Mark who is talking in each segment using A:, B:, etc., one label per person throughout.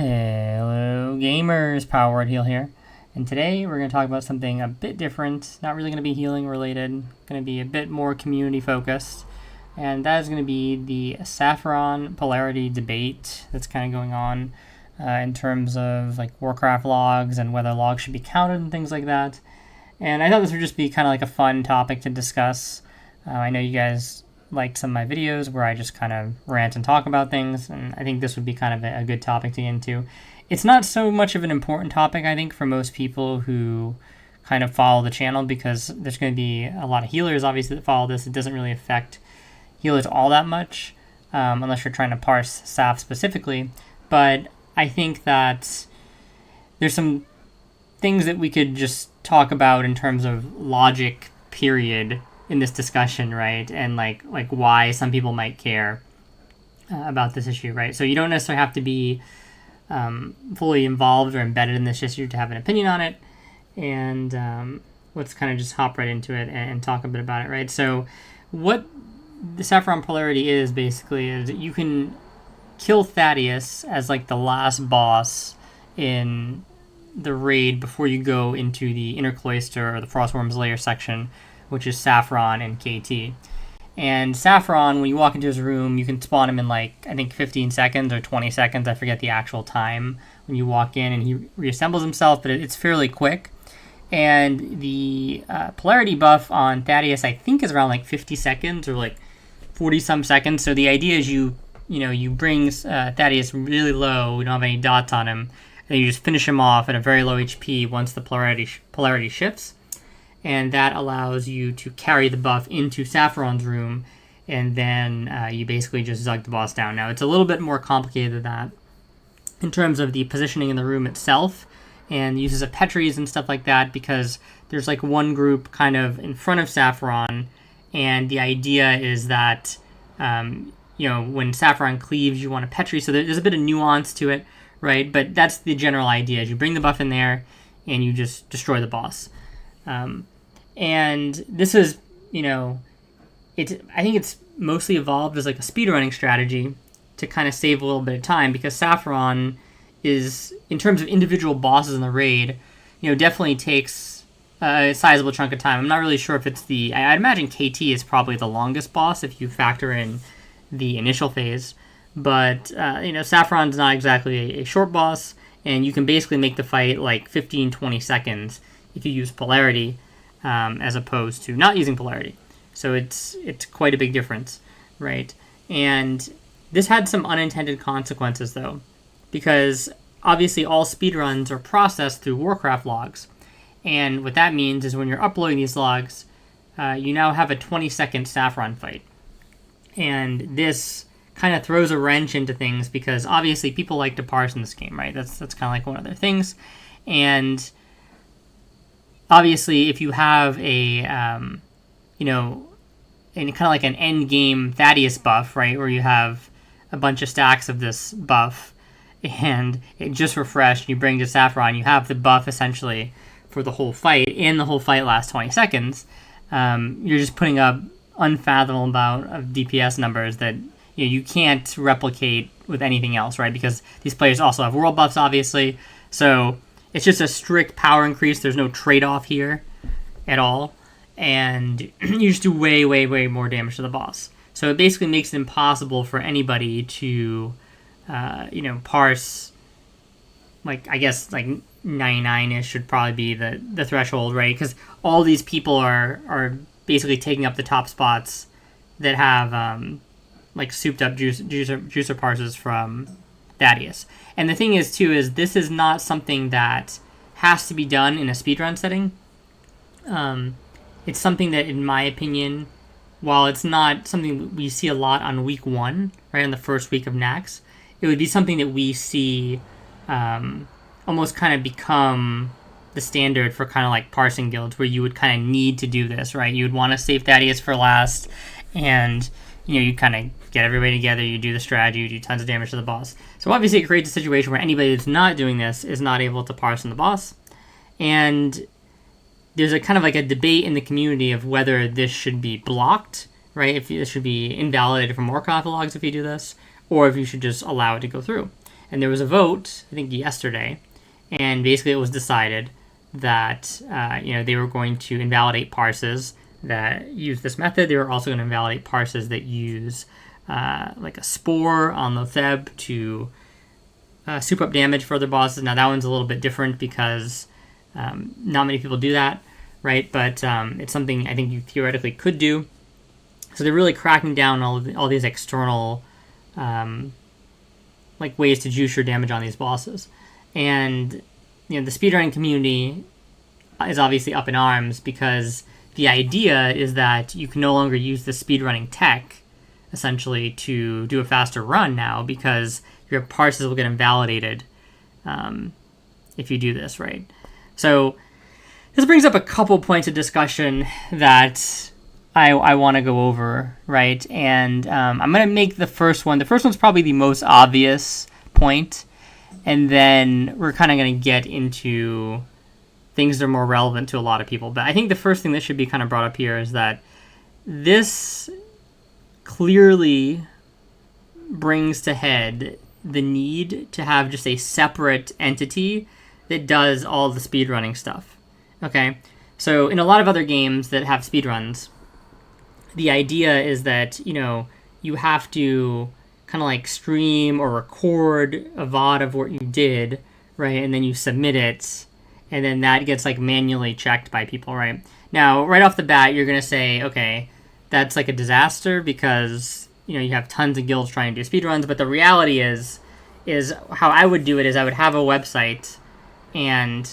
A: Hello gamers, Power Heal here, and today we're going to talk about something a bit different, not really going to be healing related, going to be a bit more community focused, and that is going to be the Sapphiron Polarity debate that's kind of going on in terms of like Warcraft logs and whether logs should be counted and things like that. And I thought this would just be kind of like a fun topic to discuss. I know you guys liked some of my videos where I just kind of rant and talk about things, and I think this would be kind of a good topic to get into. It's not so much of an important topic, I think, for most people who kind of follow the channel, because there's going to be a lot of healers, obviously, that follow this. It doesn't really affect healers all that much, unless you're trying to parse Saph specifically. But I think that there's some things that we could just talk about in terms of logic, period, in this discussion, right? And like why some people might care about this issue, right? So you don't necessarily have to be fully involved or embedded in this issue to have an opinion on it. And let's kind of just hop right into it and talk a bit about it, right? So what the Sapphiron Polarity is basically is that you can kill Thaddeus as like the last boss in the raid before you go into the Inner Cloister or the Frostworm's Lair section, which is Sapphiron and KT. And Sapphiron, when you walk into his room, you can spawn him in like, I think 15 seconds or 20 seconds. I forget the actual time when you walk in, and he reassembles himself, but it's fairly quick. And the polarity buff on Thaddeus, I think, is around like 50 seconds or like 40 some seconds. So the idea is you bring Thaddeus really low, we don't have any dots on him, and you just finish him off at a very low HP once the polarity shifts. And that allows you to carry the buff into Sapphiron's room, and then you basically just zug the boss down. Now, it's a little bit more complicated than that in terms of the positioning in the room itself and uses of Petries and stuff like that, because there's like one group kind of in front of Sapphiron, and the idea is that, when Sapphiron cleaves, you want a Petri, so there's a bit of nuance to it, right? But that's the general idea, is you bring the buff in there, and you just destroy the boss. And this is, I think it's mostly evolved as like a speedrunning strategy to kind of save a little bit of time, because Sapphiron is, in terms of individual bosses in the raid, definitely takes a sizable chunk of time. I'm not really sure if it's I'd imagine KT is probably the longest boss if you factor in the initial phase, but, Sapphiron's not exactly a short boss, and you can basically make the fight like 15-20 seconds if you use polarity, as opposed to not using polarity. So it's quite a big difference, right? And this had some unintended consequences, though, because obviously all speedruns are processed through Warcraft logs. And what that means is when you're uploading these logs, you now have a 20-second Sapphiron fight. And this kind of throws a wrench into things, because obviously people like to parse in this game, right? That's kind of like one of their things. And obviously, if you have a, kind of like an end game Thaddeus buff, right, where you have a bunch of stacks of this buff, and it just refreshed, you bring to Sapphiron, you have the buff essentially for the whole fight, and the whole fight lasts 20 seconds, you're just putting up unfathomable amount of DPS numbers that you can't replicate with anything else, right, because these players also have world buffs, obviously, so it's just a strict power increase. There's no trade-off here at all. And you just do way, way, way more damage to the boss. So it basically makes it impossible for anybody to, parse, like, I guess, like, 99-ish should probably be the threshold, right? Because all these people are basically taking up the top spots that have, souped-up juicer parses from Thaddeus. And the thing is, too, is this is not something that has to be done in a speedrun setting. It's something that, in my opinion, while it's not something we see a lot on week 1, right, on the first week of Nax, it would be something that we see almost kind of become the standard for kind of like parsing guilds, where you would kind of need to do this, right? You would want to save Thaddeus for last, and you kind of get everybody together, you do the strategy, you do tons of damage to the boss. So obviously it creates a situation where anybody that's not doing this is not able to parse on the boss. And there's a kind of like a debate in the community of whether this should be blocked, right? If this should be invalidated from Warcraft logs if you do this, or if you should just allow it to go through. and there was a vote, I think yesterday, and basically it was decided that they were going to invalidate parses that use this method. They were also going to invalidate parses that use like a spore on the Theb to soup up damage for other bosses. Now that one's a little bit different because not many people do that, right? But it's something I think you theoretically could do. So they're really cracking down on all these external like ways to juice your damage on these bosses. And the speedrunning community is obviously up in arms because the idea is that you can no longer use the speedrunning tech essentially to do a faster run now because your parses will get invalidated if you do this, right? So this brings up a couple points of discussion that I want to go over, right? And I'm going to make the first one. The first one's probably the most obvious point, and then we're kind of going to get into things that are more relevant to a lot of people. But I think the first thing that should be kind of brought up here is that this clearly brings to head the need to have just a separate entity that does all the speedrunning stuff. Okay? So in a lot of other games that have speedruns, the idea is that, you have to kind of like stream or record a VOD of what you did, right? And then you submit it, and then that gets like manually checked by people, right? Now, right off the bat, you're going to say, okay, that's like a disaster because, you have tons of guilds trying to do speedruns, but the reality is how I would do it is I would have a website and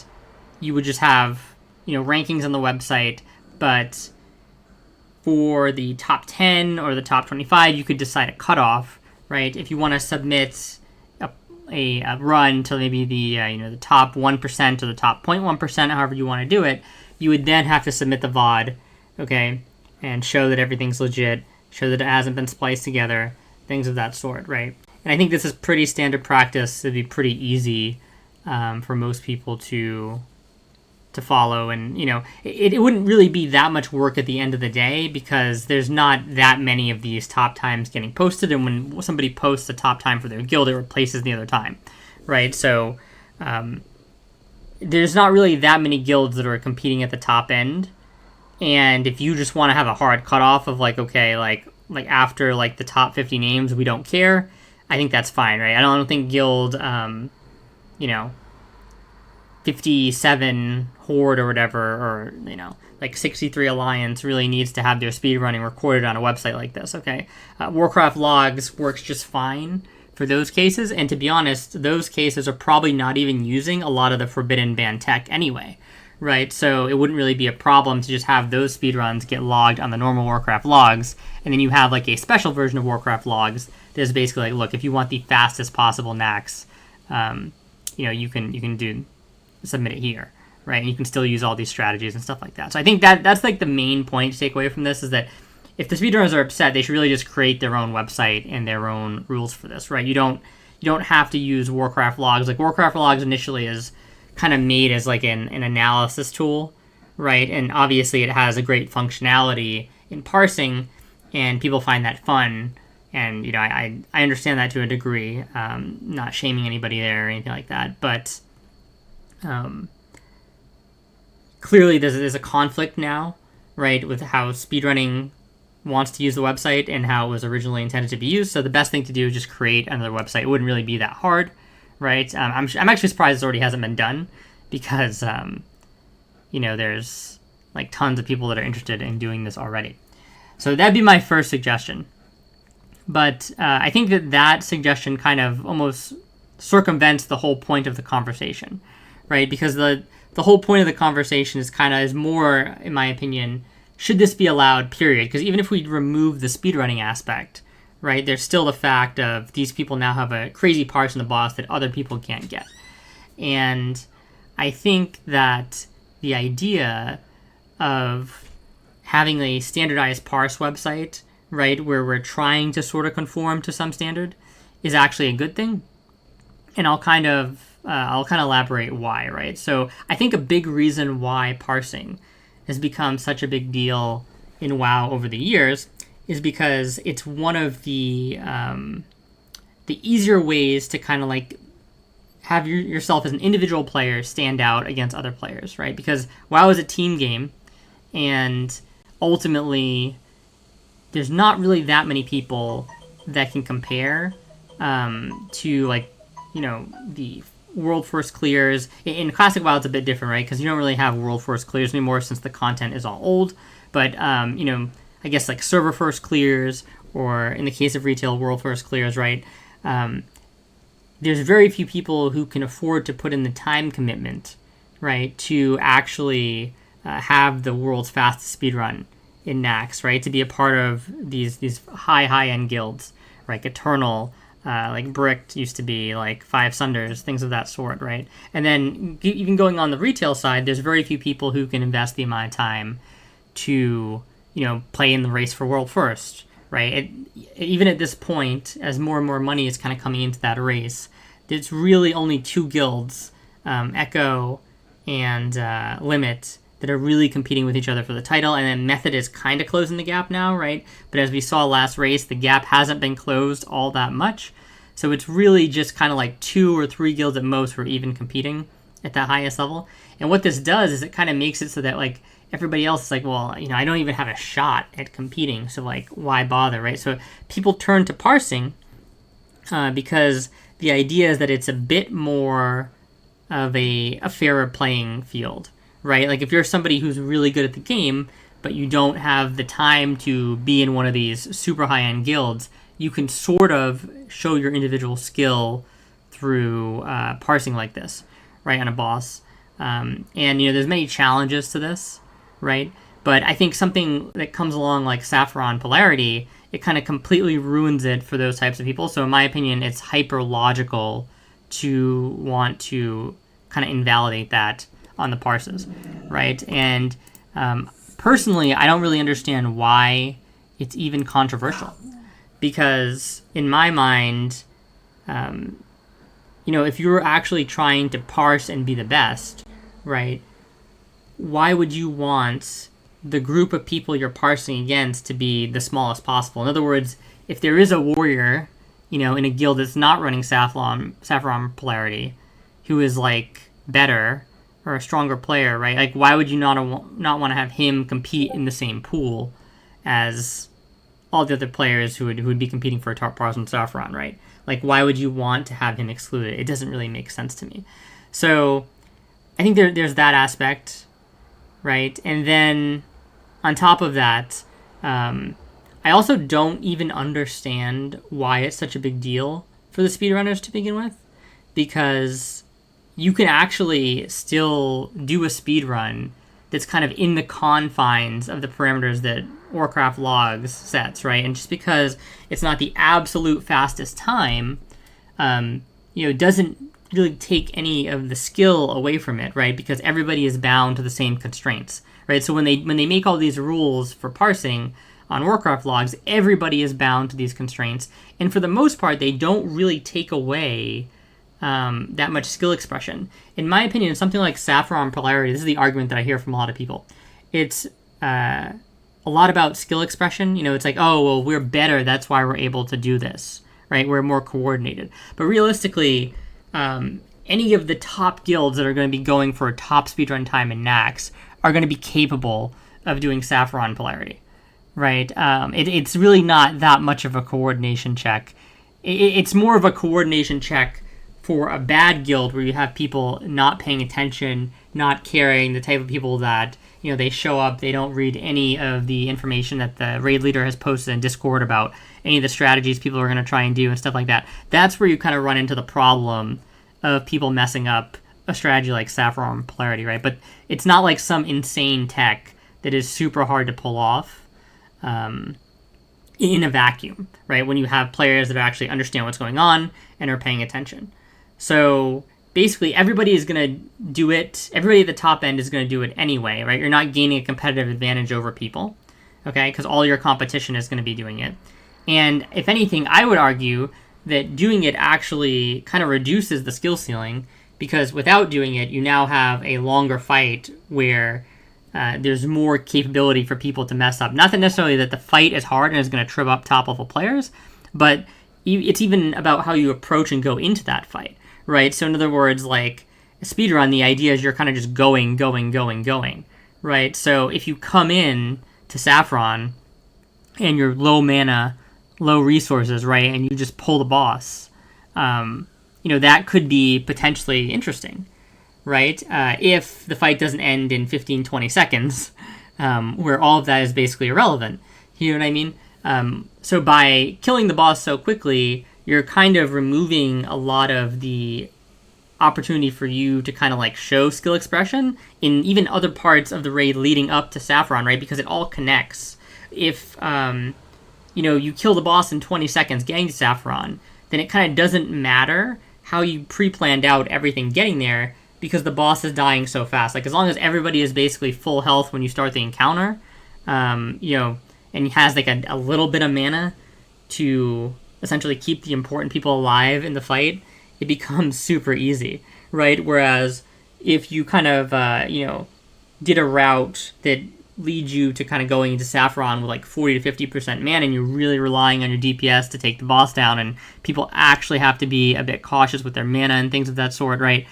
A: you would just have, rankings on the website, but for the top 10 or the top 25, you could decide a cutoff, right? If you want to submit a run to maybe the top 1% or the top 0.1%, however you want to do it, you would then have to submit the VOD, okay, and show that everything's legit, show that it hasn't been spliced together, things of that sort, right? And I think this is pretty standard practice. It'd be pretty easy for most people to follow, and it wouldn't really be that much work at the end of the day because there's not that many of these top times getting posted, and when somebody posts a top time for their guild, it replaces the other time, right? So there's not really that many guilds that are competing at the top end, and if you just want to have a hard cutoff of like, okay, like after like the top 50 names we don't care, I think that's fine, right? I don't think guild 57 Horde or whatever, or like 63 Alliance really needs to have their speedrunning recorded on a website like this, okay? Warcraft logs works just fine for those cases, and to be honest, those cases are probably not even using a lot of the forbidden ban tech anyway, right? So it wouldn't really be a problem to just have those speedruns get logged on the normal Warcraft logs, and then you have like a special version of Warcraft logs that is basically like, look, if you want the fastest possible Nax, you can submit it here, right? And you can still use all these strategies and stuff like that. So I think that's like the main point to take away from this is that if the speedrunners are upset, they should really just create their own website and their own rules for this, right? You don't have to use Warcraft logs. Like Warcraft logs initially is kind of made as like an analysis tool, right? And obviously it has a great functionality in parsing, and people find that fun. And I understand that to a degree. Not shaming anybody there or anything like that, but clearly there's a conflict now, right, with how speedrunning wants to use the website and how it was originally intended to be used. So the best thing to do is just create another website. It wouldn't really be that hard, right? I'm actually surprised it already hasn't been done because there's like tons of people that are interested in doing this already. So that'd be my first suggestion. But I think that suggestion kind of almost circumvents the whole point of the conversation, right? Because the whole point of the conversation is more, in my opinion, should this be allowed, period? Because even if we remove the speedrunning aspect, right, there's still the fact of these people now have a crazy parse in the boss that other people can't get. And I think that the idea of having a standardized parse website, right, where we're trying to sort of conform to some standard is actually a good thing. And I'll kind of elaborate why, right? So I think a big reason why parsing has become such a big deal in WoW over the years is because it's one of the easier ways to kind of like have yourself as an individual player stand out against other players, right? Because WoW is a team game, and ultimately, there's not really that many people that can compare to, like, you know, the world first clears. In Classic WoW, it's a bit different, right? Because you don't really have world first clears anymore since the content is all old. But, you know, I guess like server first clears, or in the case of retail, world first clears, right? There's very few people who can afford to put in the time commitment, right, to actually have the world's fastest speedrun in Nax, right, to be a part of these high-end guilds, like Eternal, like Bricked used to be, like Five Sunders, things of that sort, right? And then even going on the retail side, there's very few people who can invest the amount of time to, you know, play in the race for world first, right? Even at this point, as more and more money is kind of coming into that race, there's really only two guilds, Echo and Limit, that are really competing with each other for the title, and then Method is kind of closing the gap now, right? But as we saw last race, the gap hasn't been closed all that much, so it's really just kind of like 2 or 3 guilds at most who are even competing at that highest level. And what this does is it kind of makes it so that, like, everybody else is like, well, you know, I don't even have a shot at competing, so, like, why bother, right? So people turn to parsing because the idea is that it's a bit more of a fairer playing field, right? Like, if you're somebody who's really good at the game, but you don't have the time to be in one of these super high-end guilds, you can sort of show your individual skill through parsing like this, right, on a boss. And, you know, there's many challenges to this, right? But I think something that comes along like Sapphiron Polarity, it kind of completely ruins it for those types of people. So in my opinion, it's hyper-logical to want to kind of invalidate that on the parses, right? And personally, I don't really understand why it's even controversial, because in my mind, you know, if you're actually trying to parse and be the best, right, why would you want the group of people you're parsing against to be the smallest possible? In other words, if there is a warrior, you know, in a guild that's not running Sapphiron Polarity, who is, like, better or a stronger player, right? Like, why would you not want to have him compete in the same pool as all the other players who would be competing for a top parse on Sapphiron, right? Like, why would you want to have him excluded? It doesn't really make sense to me. So I think there's that aspect, right? And then on top of that, I also don't even understand why it's such a big deal for the speedrunners to begin with, because you can actually still do a speedrun that's kind of in the confines of the parameters that Warcraft logs sets, right? And just because it's not the absolute fastest time, you know, doesn't really take any of the skill away from it, right? Because everybody is bound to the same constraints, right? So when they make all these rules for parsing on Warcraft logs, everybody is bound to these constraints, and for the most part, they don't really take away that much skill expression. In my opinion, something like Sapphiron Polarity, this is the argument that I hear from a lot of people. It's a lot about skill expression. You know, it's like, oh, well, we're better, that's why we're able to do this, right? We're more coordinated. But realistically, any of the top guilds that are going to be going for a top speedrun time in Nax are going to be capable of doing Sapphiron Polarity, right? It's really not that much of a coordination check. It's more of a coordination check for a bad guild where you have people not paying attention, not caring, the type of people that, you know, they show up, they don't read any of the information that the raid leader has posted in Discord about any of the strategies people are going to try and do and stuff like that. That's where you kind of run into the problem of people messing up a strategy like Sapphiron Polarity, right? But it's not like some insane tech that is super hard to pull off in a vacuum, right? When you have players that actually understand what's going on and are paying attention. So basically, everybody is going to do it. Everybody at the top end is going to do it anyway, right? You're not gaining a competitive advantage over people, okay? Because all your competition is going to be doing it. And if anything, I would argue that doing it actually kind of reduces the skill ceiling, because without doing it, you now have a longer fight where there's more capability for people to mess up. Not that necessarily that the fight is hard and is going to trip up top-level players, but it's even about how you approach and go into that fight, right? So in other words, like a speedrun, the idea is you're kind of just going, right? So if you come in to Sapphiron and you're low mana, low resources, right, and you just pull the boss, that could be potentially interesting, right? If the fight doesn't end in 15, 20 seconds, where all of that is basically irrelevant. You know what I mean? So by killing the boss so quickly, you're kind of removing a lot of the opportunity for you to kind of like show skill expression in even other parts of the raid leading up to Sapphiron, right? Because it all connects. If, you kill the boss in 20 seconds getting to Sapphiron, then it kind of doesn't matter how you pre-planned out everything getting there, because the boss is dying so fast. Like, as long as everybody is basically full health when you start the encounter, and has like a little bit of mana to essentially keep the important people alive in the fight, it becomes super easy, right? Whereas if you kind of, did a route that leads you to kind of going into Sapphiron with like 40 to 50% mana, and you're really relying on your DPS to take the boss down, and people actually have to be a bit cautious with their mana and things of that sort, right?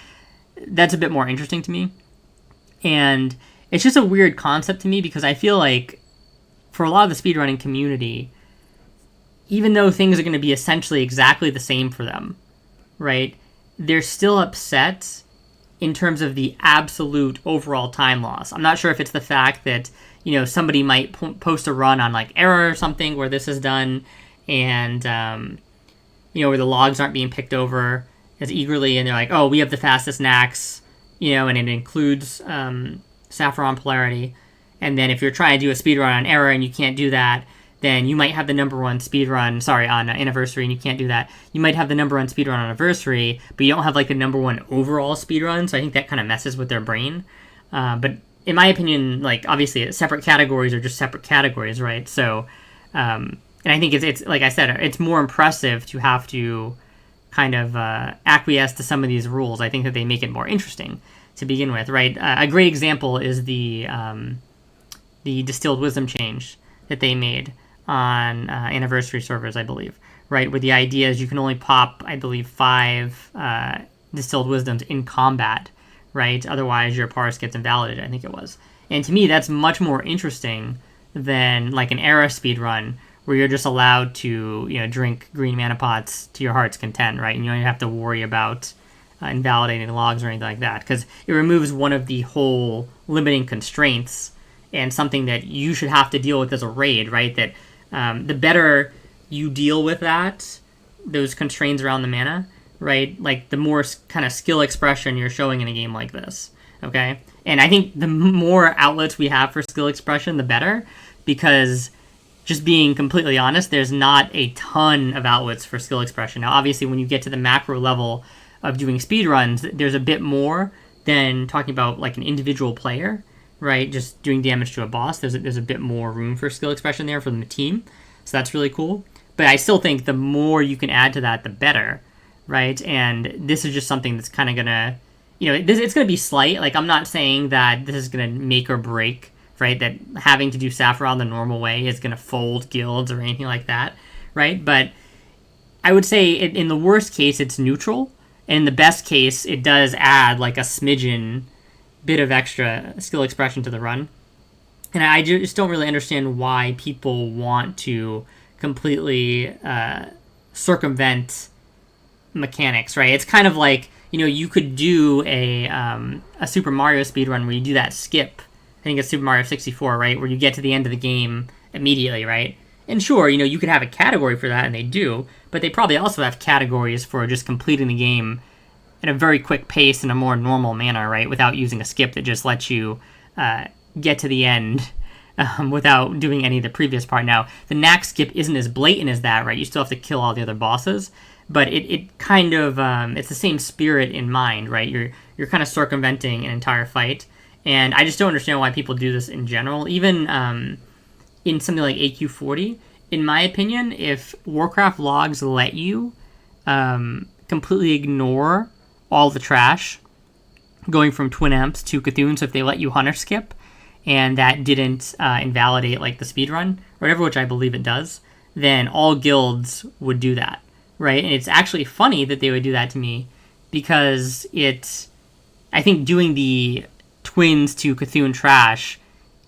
A: That's a bit more interesting to me. And it's just a weird concept to me, because I feel like for a lot of the speedrunning community, even though things are going to be essentially exactly the same for them, right, they're still upset in terms of the absolute overall time loss. I'm not sure if it's the fact that, somebody might post a run on like error or something where this is done, and, where the logs aren't being picked over as eagerly, and they're like, oh, we have the fastest Nax, and it includes Sapphiron Polarity. And then if you're trying to do a speedrun on error and you can't do that, then you might have the number one speedrun, on Anniversary, and you can't do that. You might have the number one speedrun on Anniversary, but you don't have like the number one overall speedrun, so I think that kind of messes with their brain. But in my opinion, like, obviously separate categories are just separate categories, right? So, and I think it's like I said, it's more impressive to have to kind of acquiesce to some of these rules. I think that they make it more interesting to begin with, right? A great example is the Distilled Wisdom change that they made on Anniversary servers, I believe, right? Where the idea is you can only pop, I believe, 5 Distilled Wisdoms in combat, right? Otherwise, your parse gets invalidated, I think it was. And to me, that's much more interesting than like an era speedrun where you're just allowed to, drink green mana pots to your heart's content, right? And you don't even have to worry about invalidating logs or anything like that, because it removes one of the whole limiting constraints and something that you should have to deal with as a raid, right? That the better you deal with those constraints around the mana, right? Like, the more kind of skill expression you're showing in a game like this, okay? And I think the more outlets we have for skill expression, the better, because just being completely honest, there's not a ton of outlets for skill expression. Now, obviously, when you get to the macro level of doing speedruns, there's a bit more than talking about like an individual player, right? Just doing damage to a boss. There's a bit more room for skill expression there from the team. So that's really cool. But I still think the more you can add to that, the better, right? And this is just something that's kind of going to, it's going to be slight. Like, I'm not saying that this is going to make or break, right? That having to do Sapphiron the normal way is going to fold guilds or anything like that, right? But I would say in the worst case, it's neutral. And in the best case, it does add like a smidgen bit of extra skill expression to the run. And I just don't really understand why people want to completely circumvent mechanics, right? It's kind of like, you could do a Super Mario speedrun where you do that skip. I think it's Super Mario 64, right? Where you get to the end of the game immediately, right? And sure, you could have a category for that, and they do, but they probably also have categories for just completing the game at a very quick pace in a more normal manner, right? Without using a skip that just lets you get to the end without doing any of the previous part. Now, the Nax skip isn't as blatant as that, right? You still have to kill all the other bosses, but it kind of, it's the same spirit in mind, right? You're kind of circumventing an entire fight, and I just don't understand why people do this in general. Even in something like AQ40, in my opinion, if Warcraft logs let you completely ignore all the trash going from Twin Amps to Cthulhu, so if they let you Hunter skip and that didn't invalidate like the speedrun or whatever, which I believe it does, then all guilds would do that, right? And it's actually funny that they would do that to me, because I think doing the twins to Cthulhu Trash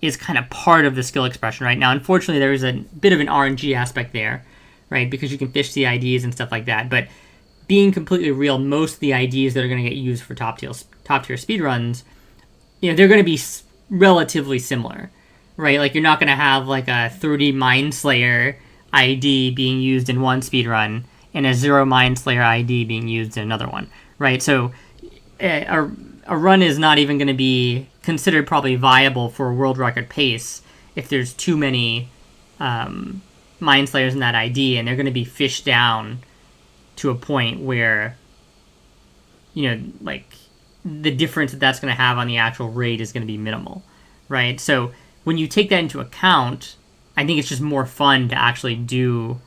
A: is kind of part of the skill expression, right? Now, unfortunately, there is a bit of an RNG aspect there, right? Because you can fish the IDs and stuff like that. But being completely real, most of the IDs that are going to get used for top tier speedruns, they're going to be relatively similar, right? Like, you're not going to have like a 30 Mind Slayer ID being used in one speedrun and a 0 Mind Slayer ID being used in another one, right? So a run is not even going to be considered probably viable for a world record pace if there's too many Mind Slayers in that ID, and they're going to be fished down to a point where, like, the difference that's going to have on the actual raid is going to be minimal, right? So when you take that into account, I think it's just more fun to actually do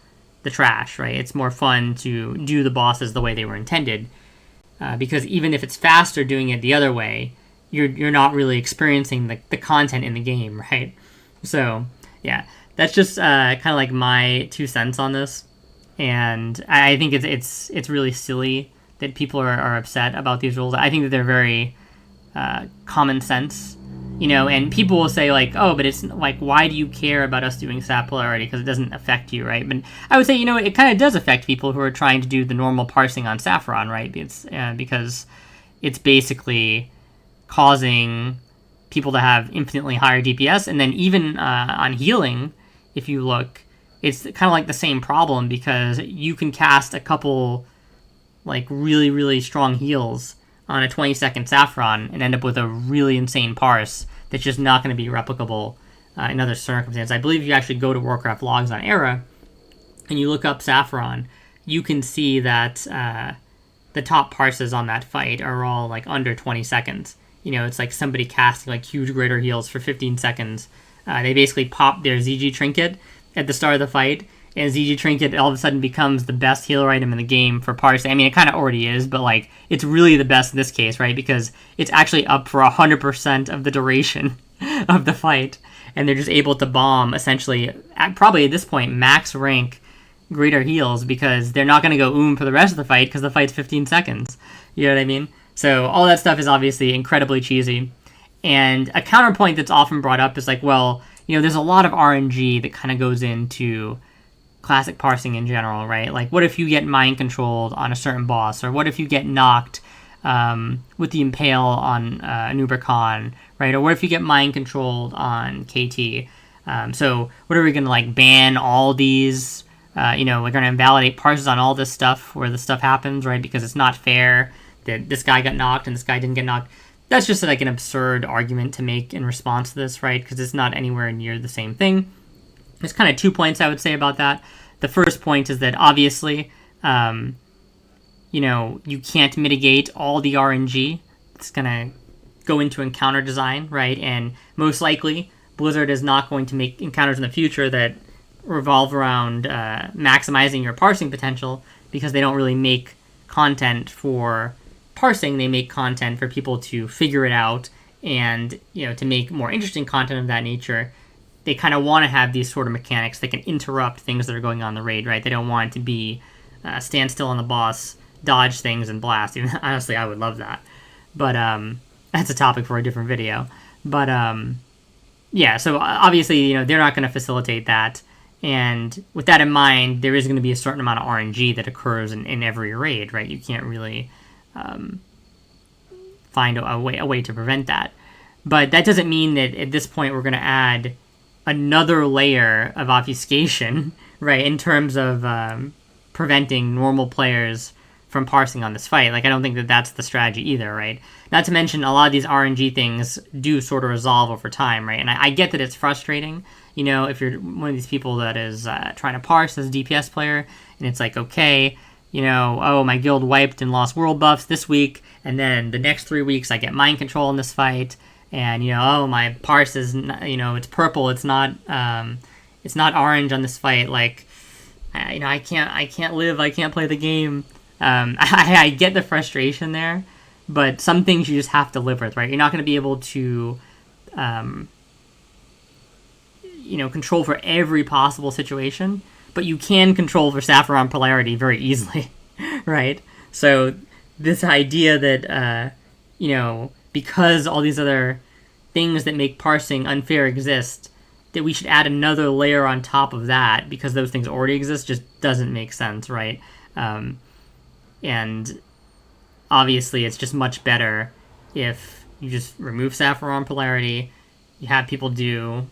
A: the trash, right? It's more fun to do the bosses the way they were intended, because even if it's faster doing it the other way, you're not really experiencing the content in the game, right? So yeah, that's just kind of like my 2 cents on this, and I think it's really silly that people are upset about these rules. I think that they're very common sense, and people will say like, oh, but it's like, why do you care about us doing Sapphiron Polarity? Because it doesn't affect you, right? But I would say, it kind of does affect people who are trying to do the normal parsing on Sapphiron, right? It's because it's basically causing people to have infinitely higher DPS, and then even on healing, if you look, it's kind of like the same problem, because you can cast a couple like really, really strong heals on a 20-second Sapphiron and end up with a really insane parse that's just not going to be replicable in other circumstances. I believe if you actually go to Warcraft logs on Era and you look up Sapphiron, you can see that the top parses on that fight are all like under 20 seconds. It's like somebody casting like huge greater heals for 15 seconds. They basically pop their ZG Trinket at the start of the fight, and ZG Trinket all of a sudden becomes the best healer item in the game for parsing. I mean, it kind of already is, but like, it's really the best in this case, right? Because it's actually up for 100% of the duration of the fight, and they're just able to bomb essentially, probably at this point, max rank greater heals, because they're not going to go for the rest of the fight, because the fight's 15 seconds. You know what I mean? So all that stuff is obviously incredibly cheesy. And a counterpoint that's often brought up is like, well, there's a lot of RNG that kind of goes into classic parsing in general, right? Like, what if you get mind controlled on a certain boss, or what if you get knocked with the impale on an Ubercon, right? Or what if you get mind controlled on KT? So what are we going to like ban all these? We're going to invalidate parses on all this stuff where this stuff happens, right? Because it's not fair that this guy got knocked and this guy didn't get knocked. That's just like an absurd argument to make in response to this, right? Because it's not anywhere near the same thing. There's kind of 2 points I would say about that. The first point is that obviously, you can't mitigate all the RNG. It's going to go into encounter design, right? And most likely, Blizzard is not going to make encounters in the future that revolve around maximizing your parsing potential, because they don't really make content for parsing. They make content for people to figure it out, and to make more interesting content of that nature. They kind of want to have these sort of mechanics that can interrupt things that are going on in the raid, right? They don't want it to be stand still on the boss, dodge things, and blast. Even, honestly, I would love that. But that's a topic for a different video. But yeah, so obviously, they're not going to facilitate that. And with that in mind, there is going to be a certain amount of RNG that occurs in every raid, right? You can't really find a way to prevent that. But that doesn't mean that at this point we're going to add another layer of obfuscation, right, in terms of preventing normal players from parsing on this fight. Like, I don't think that that's the strategy either, right? Not to mention, a lot of these RNG things do sort of resolve over time, right? And I get that it's frustrating, if you're one of these people that is trying to parse as a DPS player, and it's like, okay, oh, my guild wiped and lost world buffs this week, and then the next 3 weeks I get mind control in this fight, and oh, my parse is it's purple, it's not orange on this fight. Like, I can't live, I can't play the game. I get the frustration there, but some things you just have to live with, right? You're not going to be able to control for every possible situation, but you can control for Sapphiron Polarity very easily, right? So this idea that, because all these other things that make parsing unfair exist, that we should add another layer on top of that because those things already exist just doesn't make sense, right? And obviously, it's just much better if you just remove Sapphiron Polarity, you have people do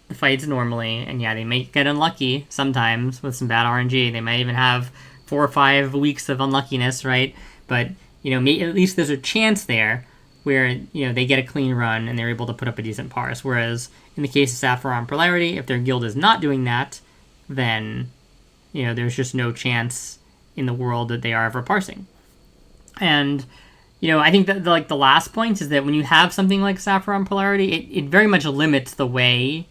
A: the fights normally, and yeah, they may get unlucky sometimes with some bad RNG. They might even have 4 or 5 weeks of unluckiness, right? But, at least there's a chance there where, they get a clean run and they're able to put up a decent parse. Whereas in the case of Sapphiron Polarity, if their guild is not doing that, then, there's just no chance in the world that they are ever parsing. And, I think that the last point is that when you have something like Sapphiron Polarity, it very much limits the way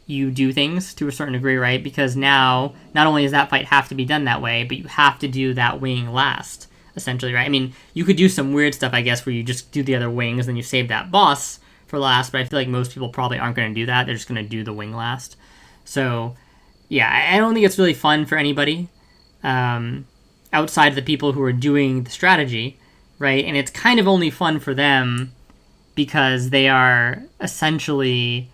A: you do things to a certain degree, right? Because now, not only does that fight have to be done that way, but you have to do that wing last, essentially, right? I mean, you could do some weird stuff, I guess, where you just do the other wings and you save that boss for last, but I feel like most people probably aren't going to do that. They're just going to do the wing last. So, yeah, I don't think it's really fun for anybody outside of the people who are doing the strategy, right? And it's kind of only fun for them because they are essentially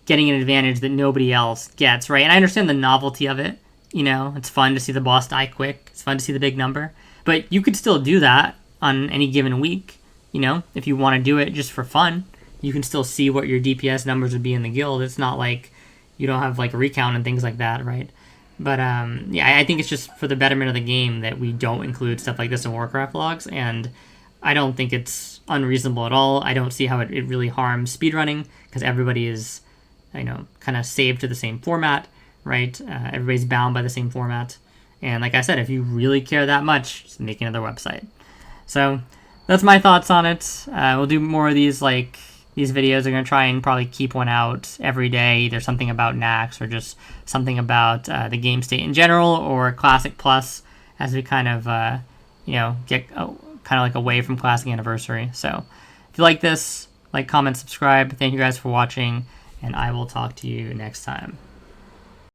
A: getting an advantage that nobody else gets, right? And I understand the novelty of it. It's fun to see the boss die quick. It's fun to see the big number. But you could still do that on any given week, if you want to do it just for fun. You can still see what your DPS numbers would be in the guild. It's not like you don't have, a recount and things like that, right? But, I think it's just for the betterment of the game that we don't include stuff like this in Warcraft logs, and I don't think it's unreasonable at all. I don't see how it really harms speedrunning, because everybody is kind of saved to the same format, right? Everybody's bound by the same format. And like I said, if you really care that much, just make another website. So that's my thoughts on it. We'll do more of these videos. I'm going to try and probably keep one out every day, either something about Naxx or just something about the game state in general, or Classic Plus, as we kind of, get away from Classic Anniversary. So if you like this, comment, subscribe. Thank you guys for watching, and I will talk to you next time.